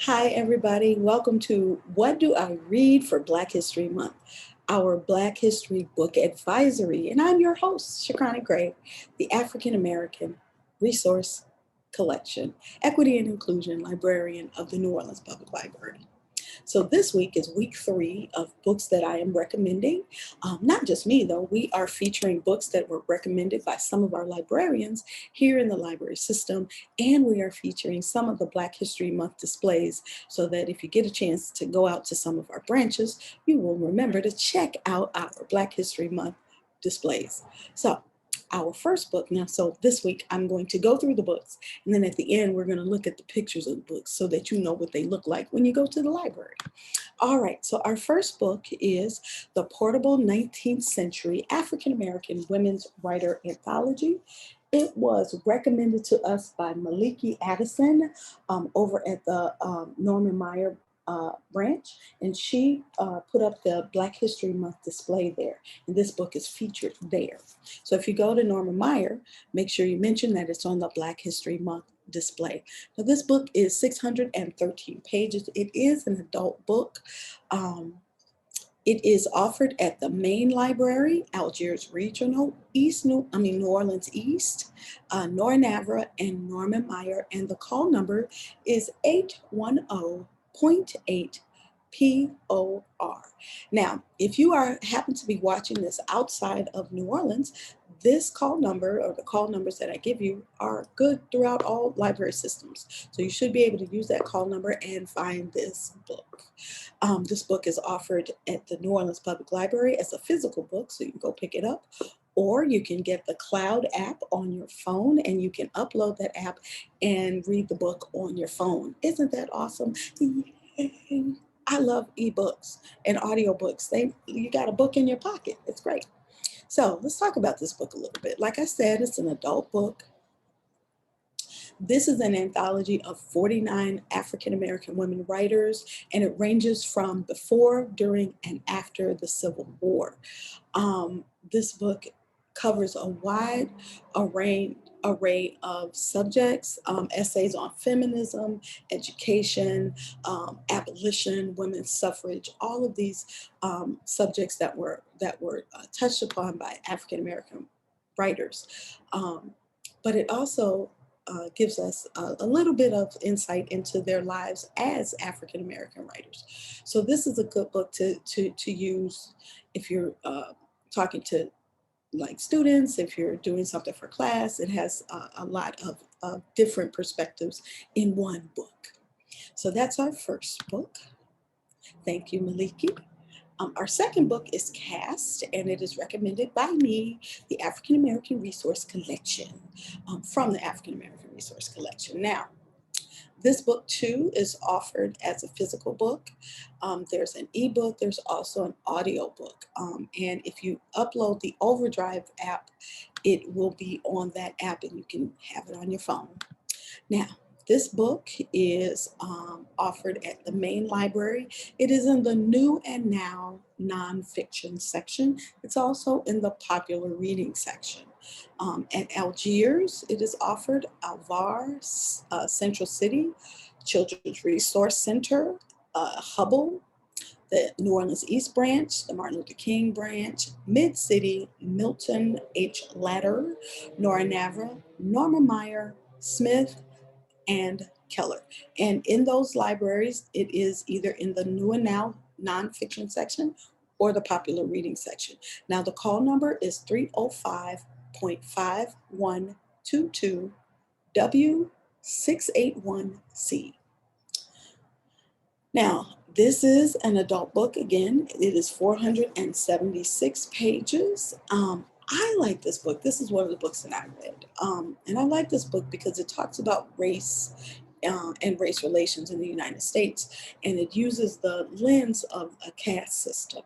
Hi, everybody. Welcome to What Do I Read for Black History Month, our Black History Book Advisory. And I'm your host, Shukrani Gray, the African American Resource Collection, Equity and Inclusion Librarian of the New Orleans Public Library. So this week is week 3 of books that I am recommending. Not just me, though. We are featuring books that were recommended by some of our librarians here in the library system, and we are featuring some of the Black History Month displays so that if you get a chance to go out to some of our branches, you will remember to check out our Black History Month displays. So our first book now, so this week I'm going to go through the books, and then at the end we're going to look at the pictures of the books so that you know what they look like when you go to the library. All right, so our first book is The Portable 19th Century African American Women's Writer Anthology. It was recommended to us by Maliki Addison over at the Norman Meyer branch, and she put up the Black History Month display there, and this book is featured there. So if you go to Norman Meyer, make sure you mention that it's on the Black History Month display. Now this book is 613 pages. It is an adult book. It is offered at the main library, Algiers Regional, New Orleans East, Nora and Norman Meyer, and the call number is 810.8 POR. Now, if you happen to be watching this outside of New Orleans, this call number or the call numbers that I give you are good throughout all library systems. So you should be able to use that call number and find this book. This book is offered at the New Orleans Public Library as a physical book, so you can go pick it up. Or you can get the Cloud app on your phone and you can upload that app and read the book on your phone. Isn't that awesome? I love ebooks and audiobooks. You got a book in your pocket. It's great. So let's talk about this book a little bit. Like I said, it's an adult book. This is an anthology of 49 African American women writers, and it ranges from before, during, and after the Civil War. This book covers a wide array of subjects, essays on feminism, education, abolition, women's suffrage, all of these subjects that were touched upon by African American writers. But it also gives us a little bit of insight into their lives as African American writers. So this is a good book to use if you're talking to like students, if you're doing something for class. It has a lot of different perspectives in one book. So that's our first book. Thank you, Maliki. Our second book is Caste, and it is recommended by me, the African American Resource Collection, from the African American Resource Collection. Now, this book too is offered as a physical book. There's an ebook, there's also an audio book. And if you upload the Overdrive app, it will be on that app and you can have it on your phone. Now, this book is offered at the main library. It is in the New and Now nonfiction section. It's also in the popular reading section. At Algiers, it is offered Alvar, Central City, Children's Resource Center, Hubble, the New Orleans East Branch, the Martin Luther King Branch, Mid-City, Milton H. Latter, Nora Navra, Norma Meyer, Smith, and Keller. And in those libraries, it is either in the New and Now nonfiction section or the popular reading section. Now, the call number is 305.5122 W681C. Now, this is an adult book. Again, it is 476 pages. I like this book. This is one of the books that I read. And I like this book because it talks about race and race relations in the United States. And it uses the lens of a caste system.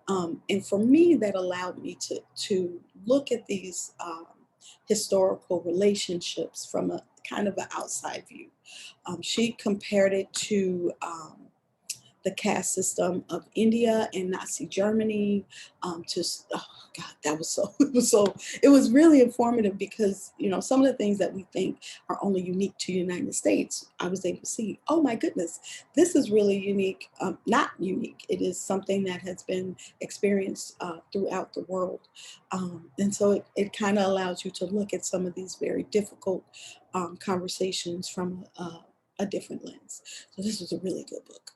And for me, that allowed me to look at these historical relationships from a kind of an outside view. She compared it to the caste system of India and Nazi Germany. Oh God, that was so, it was really informative because, you know, some of the things that we think are only unique to the United States, I was able to see, oh my goodness, this is really unique, not unique. It is something that has been experienced throughout the world. And so it kind of allows you to look at some of these very difficult conversations from a different lens. So this was a really good book.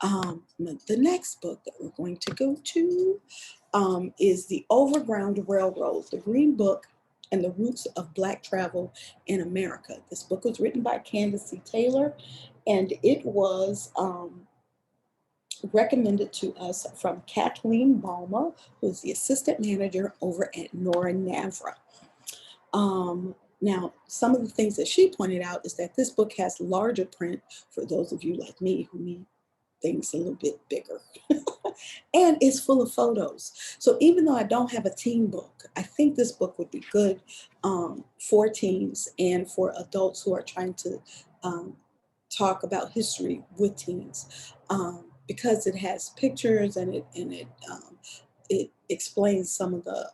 The next book that we're going to go to is The Overground Railroad, the Green Book and the Roots of Black Travel in America. This book was written by Candacy Taylor, and it was recommended to us from Kathleen Balmer, who is the assistant manager over at NOLALibrary. Now, some of the things that she pointed out is that this book has larger print for those of you like me who need things a little bit bigger. And it's full of photos. So even though I don't have a teen book, I think this book would be good for teens and for adults who are trying to talk about history with teens, because it has pictures and it explains some of the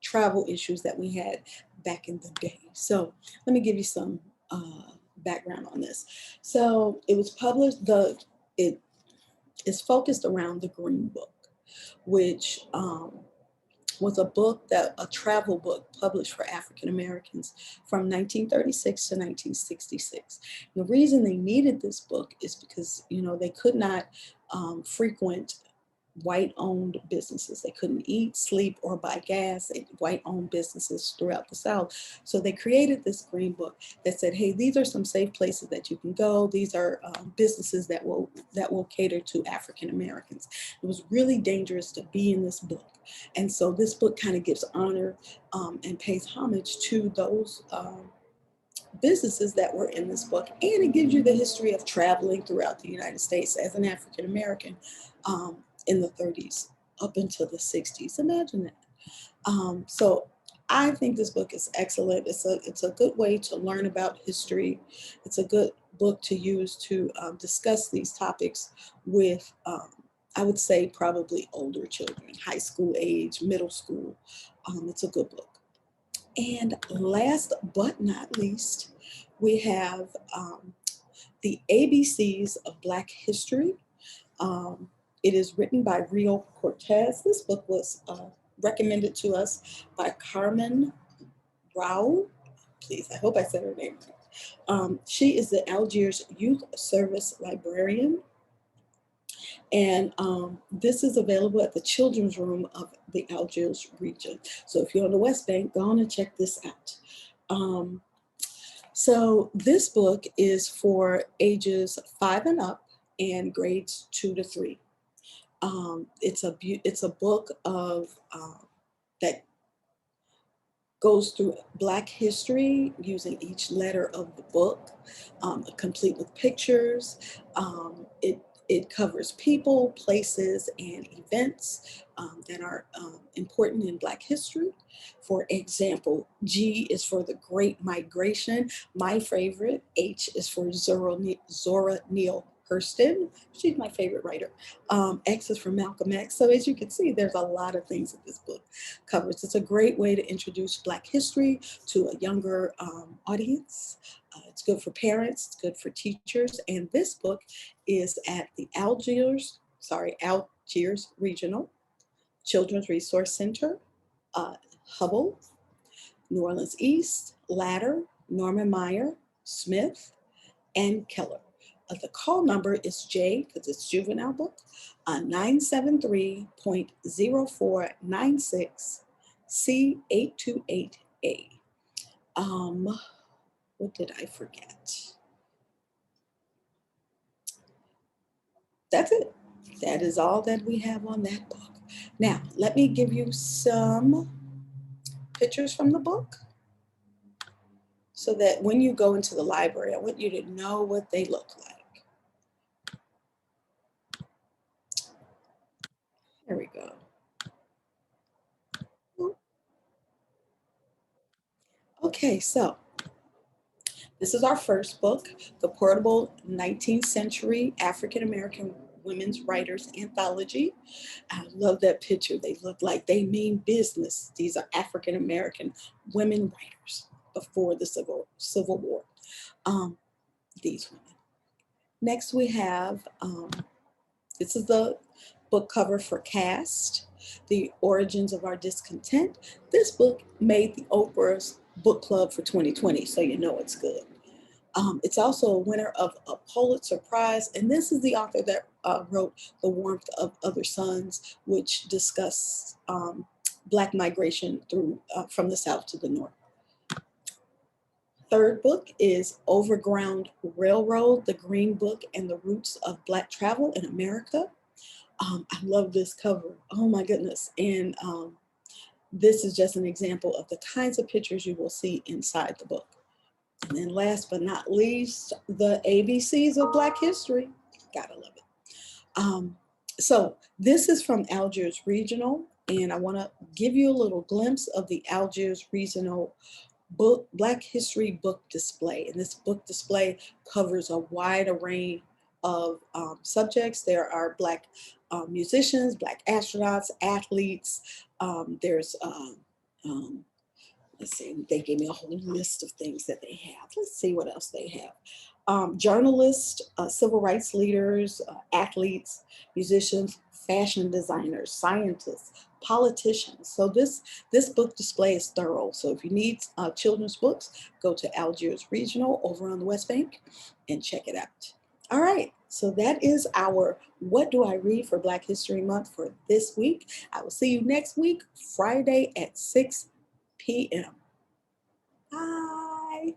travel issues that we had back in the day. So let me give you some background on this. So it was published, it is focused around the Green Book, which was a travel book published for African Americans from 1936 to 1966. And the reason they needed this book is because, you know, they could not frequent white-owned businesses. They couldn't eat, sleep, or buy gas at white-owned businesses throughout the South. So they created this Green Book that said, hey, these are some safe places that you can go. These are businesses that will cater to African Americans. It was really dangerous to be in this book. And so this book kind of gives honor and pays homage to those businesses that were in this book. And it gives you the history of traveling throughout the United States as an African American in the 30s up until the 60s. Imagine that. So I think this book is excellent. It's a good way to learn about history. It's a good book to use to discuss these topics with, I would say, probably older children, high school age, middle school. It's a good book. And last but not least, we have The ABCs of Black History. It is written by Rio Cortez. This book was recommended to us by Carmen Rao. Please, I hope I said her name right. She is the Algiers Youth Service Librarian. And this is available at the Children's Room of the Algiers region. So if you're on the West Bank, go on and check this out. So this book is for ages 5 and up and grades 2 to 3. It's a book of that goes through Black history using each letter of the book, complete with pictures. It covers people, places, and events that are important in Black history. For example, G is for the Great Migration. My favorite, H is for Zora Neale Hurston. She's my favorite writer. X is for Malcolm X. So as you can see, there's a lot of things that this book covers. It's a great way to introduce Black history to a younger audience. It's good for parents, it's good for teachers. And this book is at the Algiers Regional Children's Resource Center, Hubble, New Orleans East, Ladder, Norman Meyer, Smith, and Keller. The call number is J, because it's juvenile book, 973.0496 C828A. What did I forget? That's it. That is all that we have on that book. Now, let me give you some pictures from the book so that when you go into the library, I want you to know what they look like. There we go. Okay, so This is our first book, The Portable 19th Century African American Women's Writers Anthology. I love that picture. They look like they mean business. These are African American women writers before the Civil War. These women. Next we have, this is the book cover for Caste, The Origins of Our Discontent. This book made the Oprah's book club for 2020, so you know it's good. It's also a winner of a Pulitzer Prize, and this is the author that wrote The Warmth of Other Suns, which discussed Black migration through from the South to the North. Third book is Overground Railroad, the Green Book and the Roots of Black Travel in America. I love this cover. Oh my goodness. And this is just an example of the kinds of pictures you will see inside the book. And then last but not least, the ABCs of Black history. Gotta love it. So this is from Algiers Regional, and I wanna give you a little glimpse of the Algiers Regional Black History book display. And this book display covers a wide array of subjects. There are Black musicians, Black astronauts, athletes. There's let's see, they gave me a whole list of things that they have. Let's see what else they have. Journalists, civil rights leaders, athletes, musicians, fashion designers, scientists, politicians. So this book display is thorough. So if you need children's books, go to Algiers Regional over on the West Bank and check it out. All right, so that is our What Do I Read for Black History Month for this week. I will see you next week, Friday at 6 p.m. Bye.